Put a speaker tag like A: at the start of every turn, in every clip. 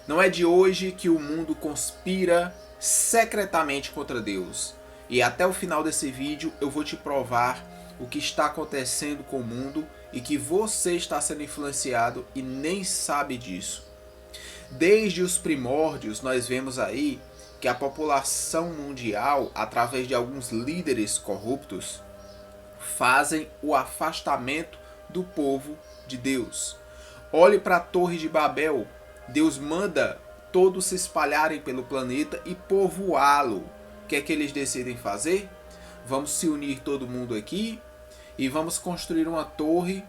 A: Não é de hoje que o mundo conspira secretamente contra Deus. E até o final desse vídeo eu vou te provar o que está acontecendo com o mundo e que você está sendo influenciado e nem sabe disso. Desde os primórdios nós vemos aí que a população mundial, através de alguns líderes corruptos, fazem o afastamento do povo de Deus. Olhe para a Torre de Babel. Deus manda todos se espalharem pelo planeta e povoá-lo. O que é que eles decidem fazer? Vamos se unir todo mundo aqui e vamos construir uma torre,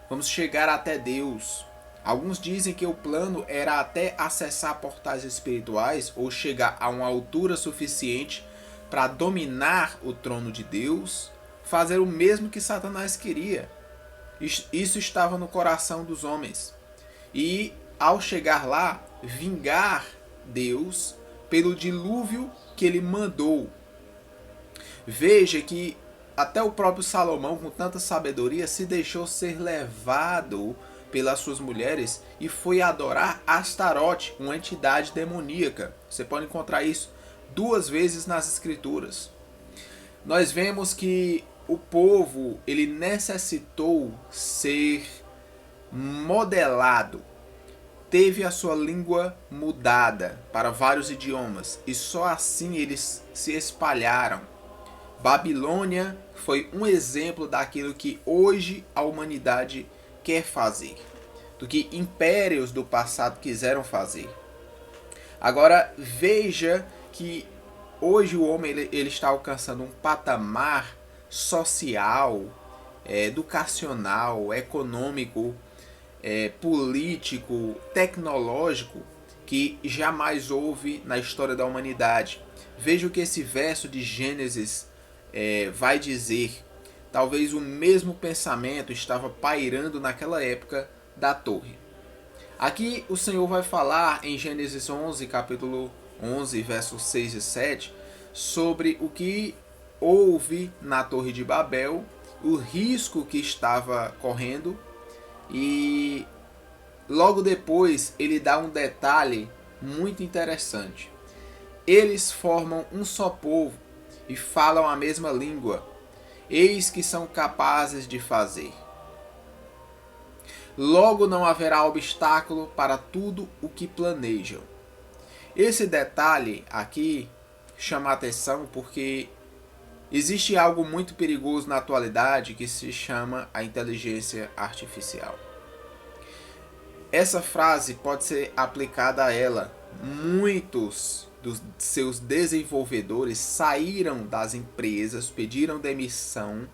A: vamos chegar até Deus. Alguns dizem que o plano era até acessar portais espirituais ou chegar a uma altura suficiente para dominar o trono de Deus, fazer o mesmo que Satanás queria. Isso estava no coração dos homens. E ao chegar lá, vingar Deus pelo dilúvio que ele mandou. Veja que até o próprio Salomão, com tanta sabedoria, se deixou ser levado pelas suas mulheres e foi adorar Astarote, uma entidade demoníaca. Você pode encontrar isso 2 vezes nas escrituras. Nós vemos que o povo ele necessitou ser modelado, teve a sua língua mudada para vários idiomas e só assim eles se espalharam. Babilônia foi um exemplo daquilo que hoje a humanidade quer fazer, do que impérios do passado quiseram fazer. Agora veja que hoje o homem ele está alcançando um patamar social, educacional, econômico, político, tecnológico que jamais houve na história da humanidade. Veja o que esse verso de Gênesis vai dizer. Talvez o mesmo pensamento estava pairando naquela época da torre. Aqui o Senhor vai falar em Gênesis 11, capítulo 11, versos 6 e 7, sobre o que houve na Torre de Babel, o risco que estava correndo, e logo depois ele dá um detalhe muito interessante. Eles formam um só povo e falam a mesma língua. Eis que são capazes de fazer. Logo não haverá obstáculo para tudo o que planejam. Esse detalhe aqui chama a atenção porque existe algo muito perigoso na atualidade que se chama a inteligência artificial. Essa frase pode ser aplicada a ela. Muitos dos seus desenvolvedores saíram das empresas, pediram demissão,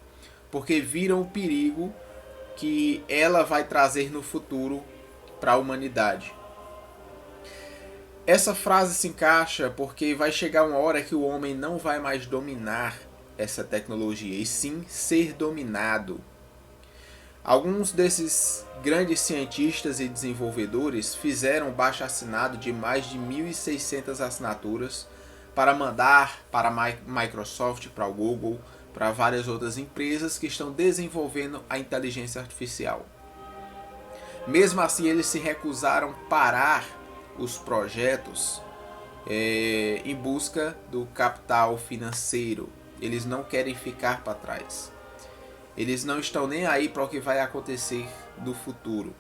A: porque viram o perigo que ela vai trazer no futuro para a humanidade. Essa frase se encaixa porque vai chegar uma hora que o homem não vai mais dominar essa tecnologia, e sim ser dominado. Alguns desses grandes cientistas e desenvolvedores fizeram baixo-assinado de mais de 1.600 assinaturas para mandar para a Microsoft, para o Google, para várias outras empresas que estão desenvolvendo a inteligência artificial. Mesmo assim, eles se recusaram a parar os projetos em busca do capital financeiro. Eles não querem ficar para trás. Eles não estão nem aí para o que vai acontecer no futuro.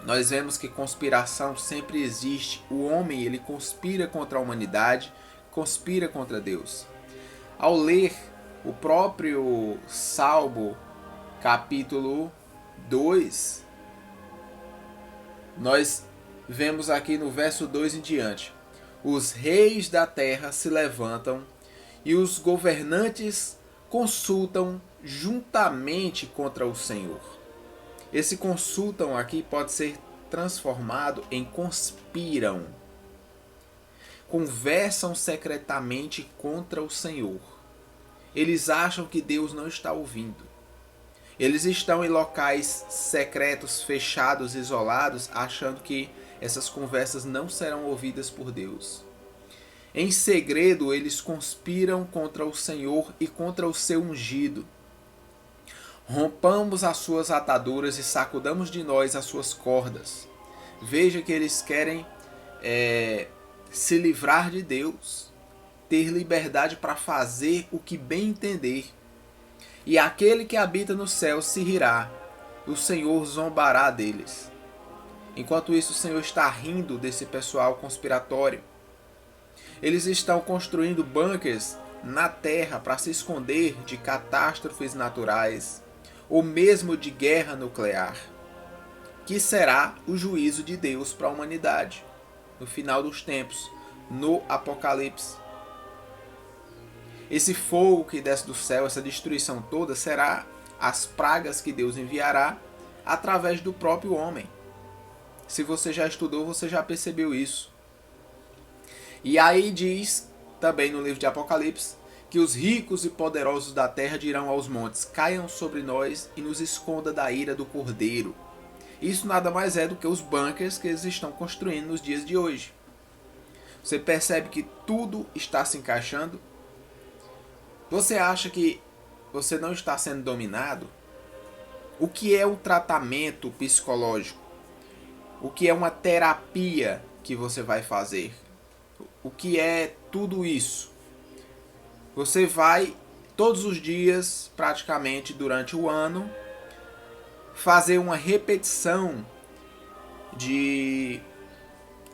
A: Nós vemos que conspiração sempre existe. O homem ele conspira contra a humanidade, conspira contra Deus. Ao ler o próprio Salmo, capítulo 2, nós vemos aqui no verso 2 em diante: os reis da terra se levantam e os governantes consultam juntamente contra o Senhor. Esse consultam aqui pode ser transformado em conspiram. Conversam secretamente contra o Senhor. Eles acham que Deus não está ouvindo. Eles estão em locais secretos, fechados, isolados, achando que essas conversas não serão ouvidas por Deus. Em segredo, eles conspiram contra o Senhor e contra o seu ungido. Rompamos as suas ataduras e sacudamos de nós as suas cordas. Veja que eles querem se livrar de Deus, ter liberdade para fazer o que bem entender. E aquele que habita no céu se rirá, o Senhor zombará deles. Enquanto isso, o Senhor está rindo desse pessoal conspiratório. Eles estão construindo bunkers na terra para se esconder de catástrofes naturais ou mesmo de guerra nuclear, que será o juízo de Deus para a humanidade no final dos tempos, no Apocalipse. Esse fogo que desce do céu, essa destruição toda, será as pragas que Deus enviará através do próprio homem. Se você já estudou, você já percebeu isso. E aí diz também no livro de Apocalipse que os ricos e poderosos da terra dirão aos montes: caiam sobre nós e nos esconda da ira do Cordeiro. Isso nada mais é do que os bunkers que eles estão construindo nos dias de hoje. Você percebe que tudo está se encaixando? Você acha que você não está sendo dominado? O que é um tratamento psicológico? O que é uma terapia que você vai fazer? O que é tudo isso? Você vai todos os dias, praticamente durante o ano, fazer uma repetição de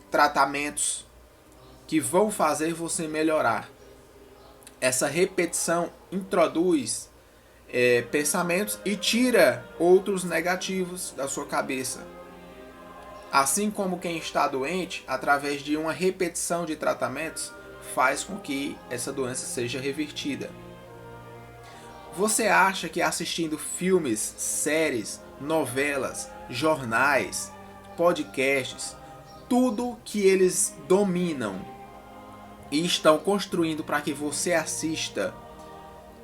A: tratamentos que vão fazer você melhorar. Essa repetição introduz pensamentos e tira outros negativos da sua cabeça. Assim como quem está doente, através de uma repetição de tratamentos, faz com que essa doença seja revertida. Você acha que assistindo filmes, séries, novelas, jornais, podcasts, tudo que eles dominam e estão construindo para que você assista,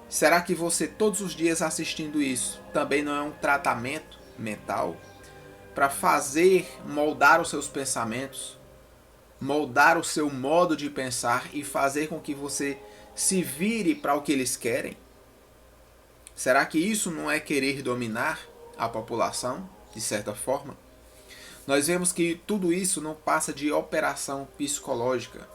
A: será que você todos os dias assistindo isso também não é um tratamento mental para fazer moldar os seus pensamentos, moldar o seu modo de pensar e fazer com que você se vire para o que eles querem? Será que isso não é querer dominar a população, de certa forma? Nós vemos que tudo isso não passa de operação psicológica,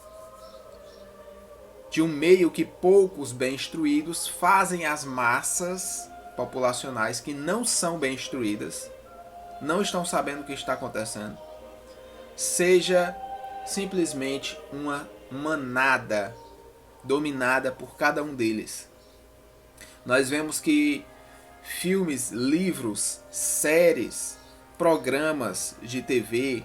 A: de um meio que poucos bem instruídos fazem às massas populacionais que não são bem instruídas, não estão sabendo o que está acontecendo, seja simplesmente uma manada dominada por cada um deles. Nós vemos que filmes, livros, séries, programas de TV,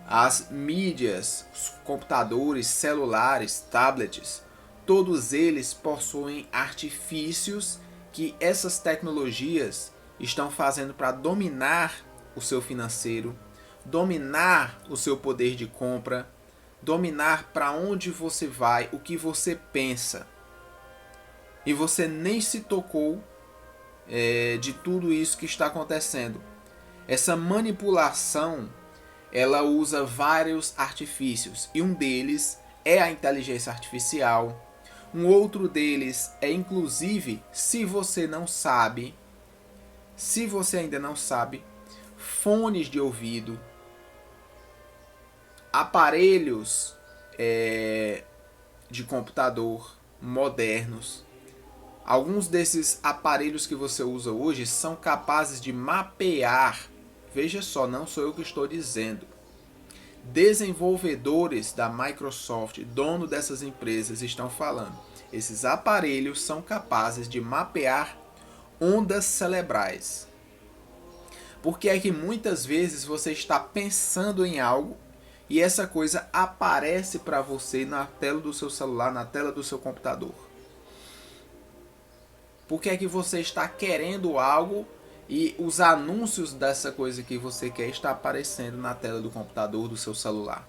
A: as mídias, os computadores, celulares, tablets, todos eles possuem artifícios que essas tecnologias estão fazendo para dominar o seu financeiro, dominar o seu poder de compra, dominar para onde você vai, o que você pensa. E você nem se tocou de tudo isso que está acontecendo. Essa manipulação, ela usa vários artifícios, e um deles é a inteligência artificial. Um outro deles é, inclusive, se você ainda não sabe, fones de ouvido, aparelhos de computador modernos. Alguns desses aparelhos que você usa hoje são capazes de mapear. Veja só, não sou eu que estou dizendo. Desenvolvedores da Microsoft, dono dessas empresas, estão falando. Esses aparelhos são capazes de mapear ondas cerebrais. Porque é que muitas vezes você está pensando em algo e essa coisa aparece para você na tela do seu celular, na tela do seu computador. Porque é que você está querendo algo e os anúncios dessa coisa que você quer está aparecendo na tela do computador, do seu celular.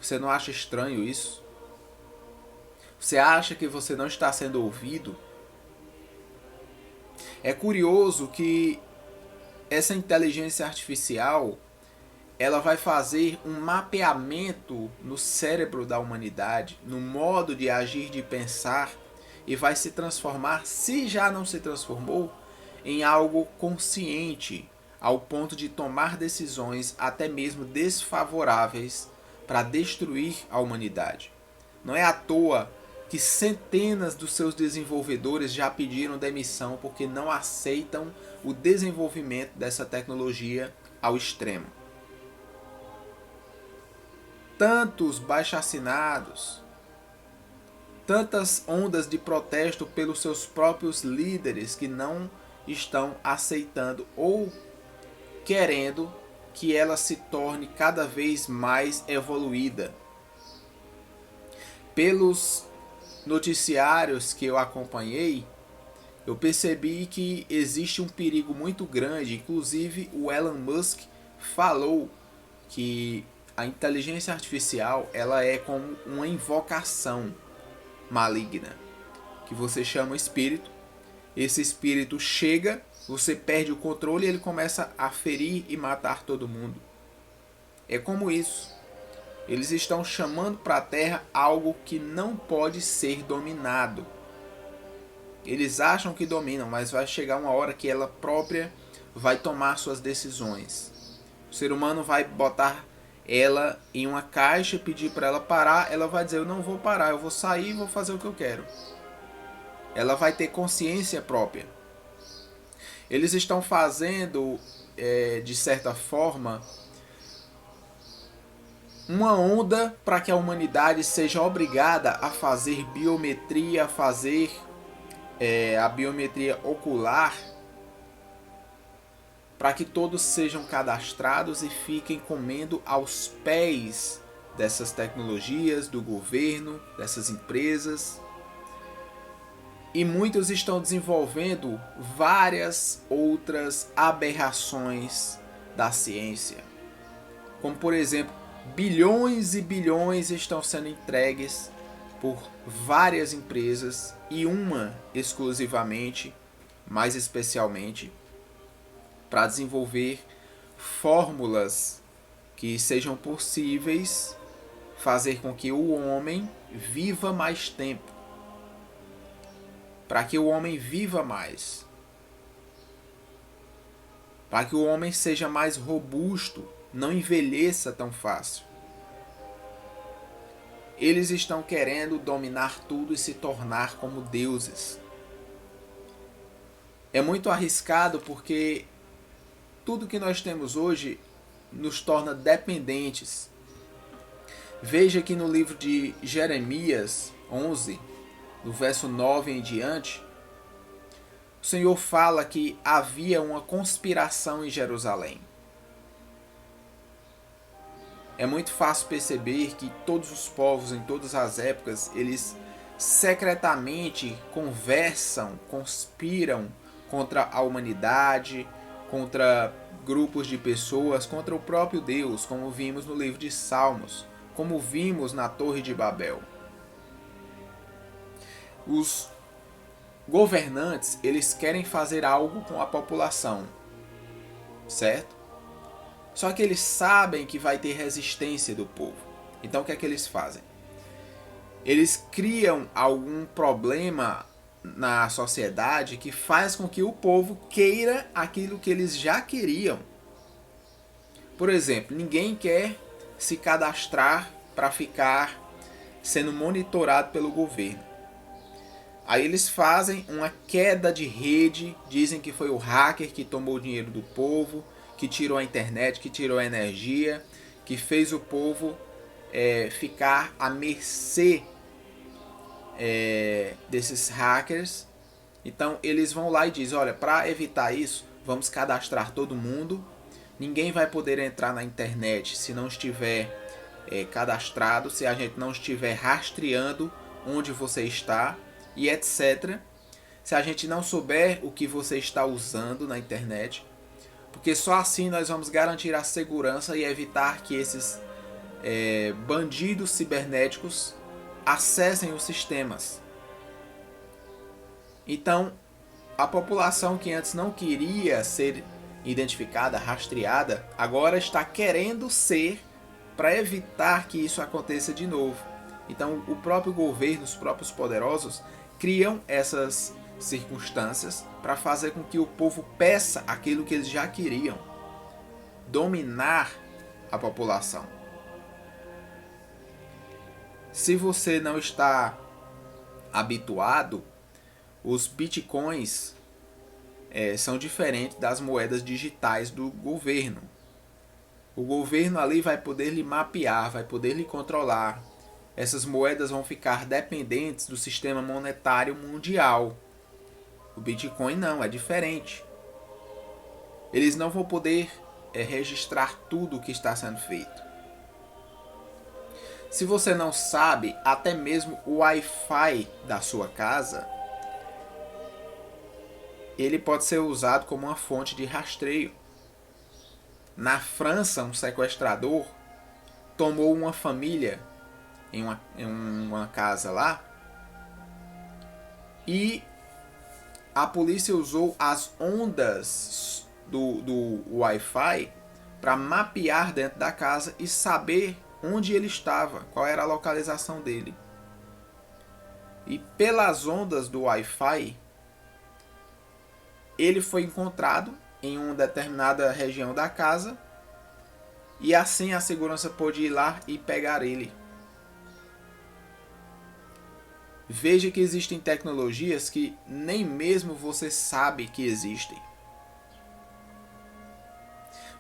A: Você não acha estranho isso? Você acha que você não está sendo ouvido? É curioso que essa inteligência artificial, ela vai fazer um mapeamento no cérebro da humanidade, no modo de agir, de pensar, e vai se transformar, se já não se transformou, em algo consciente, ao ponto de tomar decisões até mesmo desfavoráveis para destruir a humanidade. Não é à toa que centenas dos seus desenvolvedores já pediram demissão porque não aceitam o desenvolvimento dessa tecnologia ao extremo. Tantos baixo-assinados, tantas ondas de protesto pelos seus próprios líderes que não estão aceitando ou querendo que ela se torne cada vez mais evoluída. Pelos noticiários que eu acompanhei, eu percebi que existe um perigo muito grande. Inclusive o Elon Musk falou que a inteligência artificial ela é como uma invocação maligna, que você chama espírito, esse espírito chega, você perde o controle e ele começa a ferir e matar todo mundo. É como isso. Eles estão chamando para a Terra algo que não pode ser dominado. Eles acham que dominam, mas vai chegar uma hora que ela própria vai tomar suas decisões. O ser humano vai botar ela em uma caixa e pedir para ela parar, ela vai dizer, eu não vou parar, eu vou sair e vou fazer o que eu quero. Ela vai ter consciência própria. Eles estão fazendo, de certa forma, uma onda para que a humanidade seja obrigada a fazer biometria, a fazer a biometria ocular, para que todos sejam cadastrados e fiquem comendo aos pés dessas tecnologias, do governo, dessas empresas. E muitos estão desenvolvendo várias outras aberrações da ciência. Como, por exemplo, bilhões e bilhões estão sendo entregues por várias empresas e uma exclusivamente, mais especialmente, para desenvolver fórmulas que sejam possíveis fazer com que o homem viva mais tempo. Para que o homem viva mais. Para que o homem seja mais robusto, não envelheça tão fácil. Eles estão querendo dominar tudo e se tornar como deuses. É muito arriscado porque tudo que nós temos hoje nos torna dependentes. Veja que no livro de Jeremias 11, do verso 9 em diante, o Senhor fala que havia uma conspiração em Jerusalém. É muito fácil perceber que todos os povos, em todas as épocas, eles secretamente conversam, conspiram contra a humanidade, contra grupos de pessoas, contra o próprio Deus, como vimos no livro de Salmos, como vimos na Torre de Babel. Os governantes, eles querem fazer algo com a população, certo? Só que eles sabem que vai ter resistência do povo. Então o que é que eles fazem? Eles criam algum problema na sociedade que faz com que o povo queira aquilo que eles já queriam. Por exemplo, ninguém quer se cadastrar para ficar sendo monitorado pelo governo. Aí eles fazem uma queda de rede, dizem que foi o hacker que tomou o dinheiro do povo, que tirou a internet, que tirou a energia, que fez o povo ficar à mercê desses hackers. Então eles vão lá e dizem, olha, para evitar isso, vamos cadastrar todo mundo. Ninguém vai poder entrar na internet se não estiver cadastrado, se a gente não estiver rastreando onde você está e etc. Se a gente não souber o que você está usando na internet, porque só assim nós vamos garantir a segurança e evitar que esses bandidos cibernéticos acessem os sistemas. Então, a população que antes não queria ser identificada, rastreada, agora está querendo ser, para evitar que isso aconteça de novo. Então, o próprio governo, os próprios poderosos, criam essas circunstâncias para fazer com que o povo peça aquilo que eles já queriam: dominar a população. Se você não está habituado, os bitcoins são diferentes das moedas digitais do governo. O governo ali vai poder lhe mapear, vai poder lhe controlar. Essas moedas vão ficar dependentes do sistema monetário mundial. O Bitcoin não, é diferente. Eles não vão poder registrar tudo o que está sendo feito. Se você não sabe, até mesmo o Wi-Fi da sua casa, ele pode ser usado como uma fonte de rastreio. Na França, um sequestrador tomou uma família em uma casa lá, e a polícia usou as ondas do Wi-Fi para mapear dentro da casa e saber onde ele estava, qual era a localização dele. E pelas ondas do Wi-Fi, ele foi encontrado em uma determinada região da casa, e assim a segurança pôde ir lá e pegar ele. Veja que existem tecnologias que nem mesmo você sabe que existem.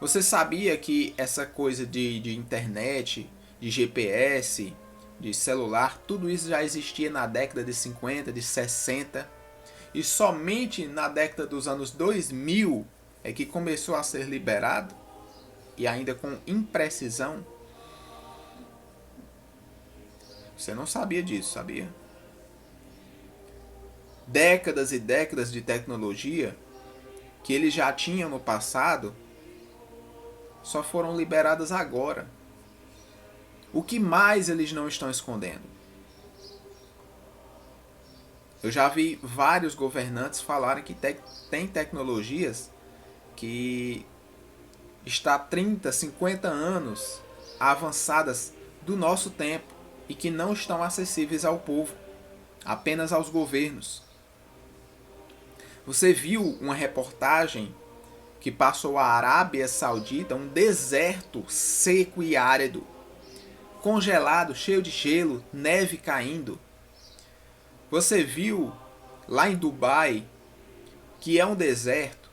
A: Você sabia que essa coisa de internet, de GPS, de celular, tudo isso já existia na década de 50, de 60, e somente na década dos anos 2000 é que começou a ser liberado, e ainda com imprecisão? Você não sabia disso, sabia? Décadas e décadas de tecnologia que eles já tinham no passado só foram liberadas agora. O que mais eles não estão escondendo? Eu já vi vários governantes falarem que tem tecnologias que está 30, 50 anos avançadas do nosso tempo e que não estão acessíveis ao povo, apenas aos governos. Você viu uma reportagem que passou a Arábia Saudita, um deserto seco e árido, congelado, cheio de gelo, neve caindo. Você viu lá em Dubai, que é um deserto,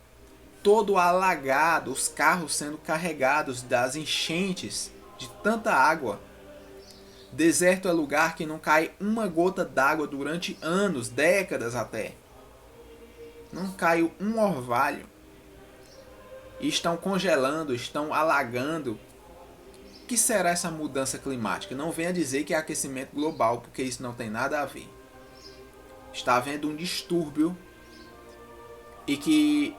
A: todo alagado, os carros sendo carregados das enchentes de tanta água. Deserto é lugar que não cai uma gota d'água durante anos, décadas até. Não caiu um orvalho. E estão congelando, estão alagando. O que será essa mudança climática? Não venha dizer que é aquecimento global, porque isso não tem nada a ver. Está havendo um distúrbio e que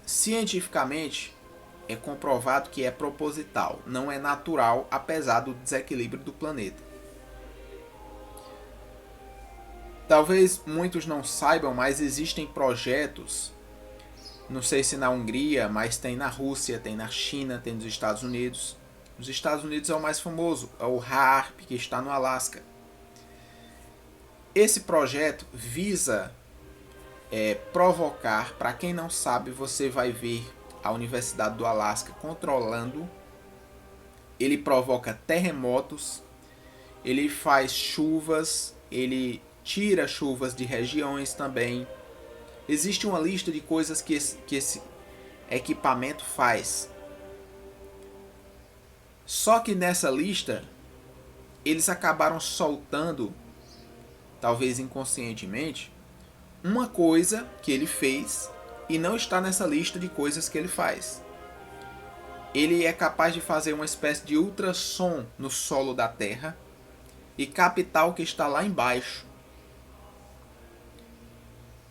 A: cientificamente é comprovado que é proposital, não é natural, apesar do desequilíbrio do planeta. Talvez muitos não saibam, mas existem projetos, não sei se na Hungria, mas tem na Rússia, tem na China, tem nos Estados Unidos. Nos Estados Unidos é o mais famoso, é o HAARP, que está no Alasca. Esse projeto visa provocar, para quem não sabe, você vai ver a Universidade do Alasca controlando. Ele provoca terremotos, ele faz chuvas, ele tira chuvas de regiões também. Existe uma lista de coisas que esse equipamento faz. Só que nessa lista, eles acabaram soltando, talvez inconscientemente, uma coisa que ele fez e não está nessa lista de coisas que ele faz. Ele é capaz de fazer uma espécie de ultrassom no solo da Terra e captar o que está lá embaixo,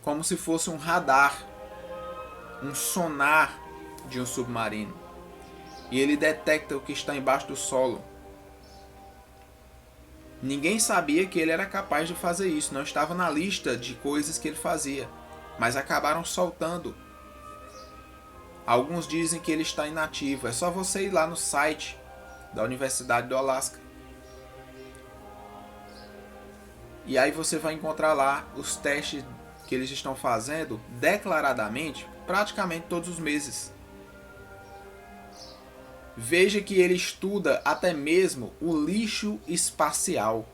A: como se fosse um radar, um sonar de um submarino. E ele detecta o que está embaixo do solo. Ninguém sabia que ele era capaz de fazer isso, não estava na lista de coisas que ele fazia, mas acabaram soltando. Alguns dizem que ele está inativo, é só você ir lá no site da Universidade do Alasca. E aí você vai encontrar lá os testes que eles estão fazendo declaradamente praticamente todos os meses. Veja que ele estuda até mesmo o lixo espacial.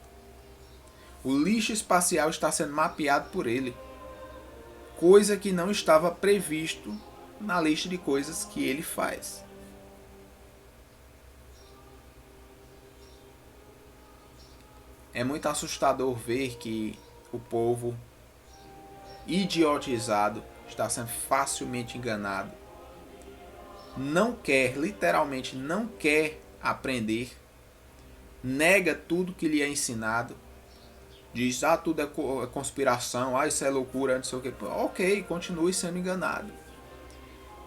A: O lixo espacial está sendo mapeado por ele, coisa que não estava previsto na lista de coisas que ele faz. É muito assustador ver que o povo idiotizado está sendo facilmente enganado. Não quer, literalmente não quer aprender, nega tudo que lhe é ensinado, diz, tudo é conspiração, isso é loucura, não sei o que. Ok, continue sendo enganado.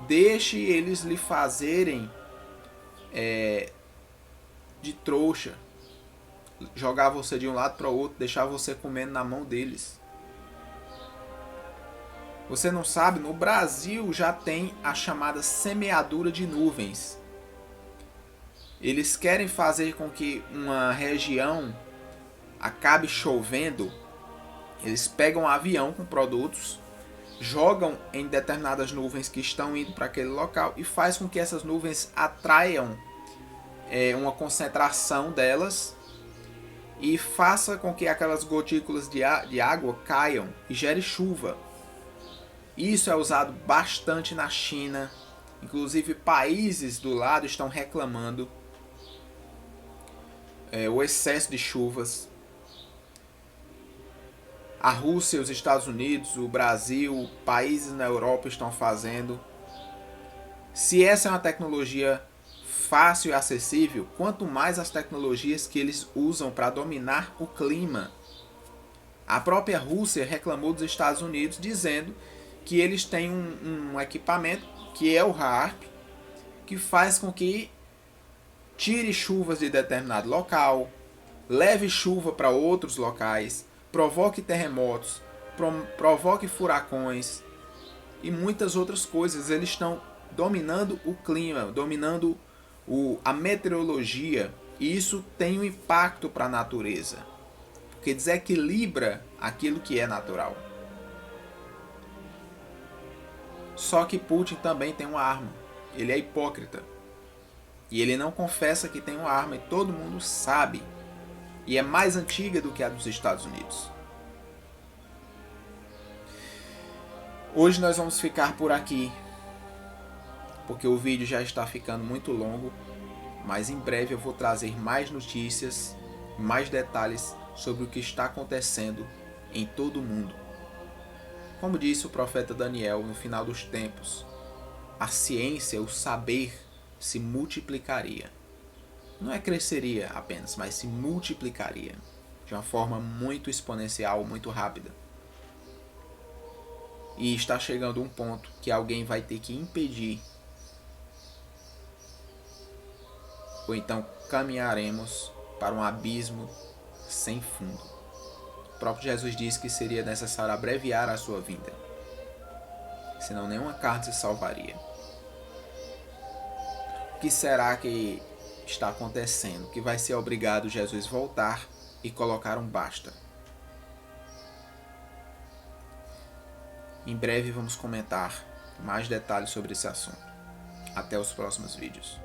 A: Deixe eles lhe fazerem de trouxa, jogar você de um lado para o outro, deixar você comendo na mão deles. Você não sabe, no Brasil já tem a chamada semeadura de nuvens. Eles querem fazer com que uma região acabe chovendo. Eles pegam um avião com produtos, jogam em determinadas nuvens que estão indo para aquele local e faz com que essas nuvens atraiam uma concentração delas e faça com que aquelas gotículas de água caiam e gere chuva. Isso é usado bastante na China. Inclusive países do lado estão reclamando o excesso de chuvas. A Rússia, os Estados Unidos, o Brasil, países na Europa estão fazendo. Se essa é uma tecnologia fácil e acessível, quanto mais as tecnologias que eles usam para dominar o clima. A própria Rússia reclamou dos Estados Unidos dizendo que eles têm um equipamento, que é o HAARP, que faz com que tire chuvas de determinado local, leve chuva para outros locais, provoque terremotos, provoque furacões e muitas outras coisas. Eles estão dominando o clima, dominando a meteorologia, e isso tem um impacto para a natureza, porque desequilibra aquilo que é natural. Só que Putin também tem uma arma. Ele é hipócrita. E ele não confessa que tem uma arma, e todo mundo sabe. E é mais antiga do que a dos Estados Unidos. Hoje nós vamos ficar por aqui, porque o vídeo já está ficando muito longo. Mas em breve eu vou trazer mais notícias, mais detalhes sobre o que está acontecendo em todo o mundo. Como disse o profeta Daniel, no final dos tempos, a ciência, o saber, se multiplicaria. Não é cresceria apenas, mas se multiplicaria de uma forma muito exponencial, muito rápida. E está chegando um ponto que alguém vai ter que impedir, ou então caminharemos para um abismo sem fundo. O próprio Jesus disse que seria necessário abreviar a sua vinda, senão nenhuma carne se salvaria. O que será que está acontecendo? Que vai ser obrigado Jesus voltar e colocar um basta. Em breve vamos comentar mais detalhes sobre esse assunto. Até os próximos vídeos.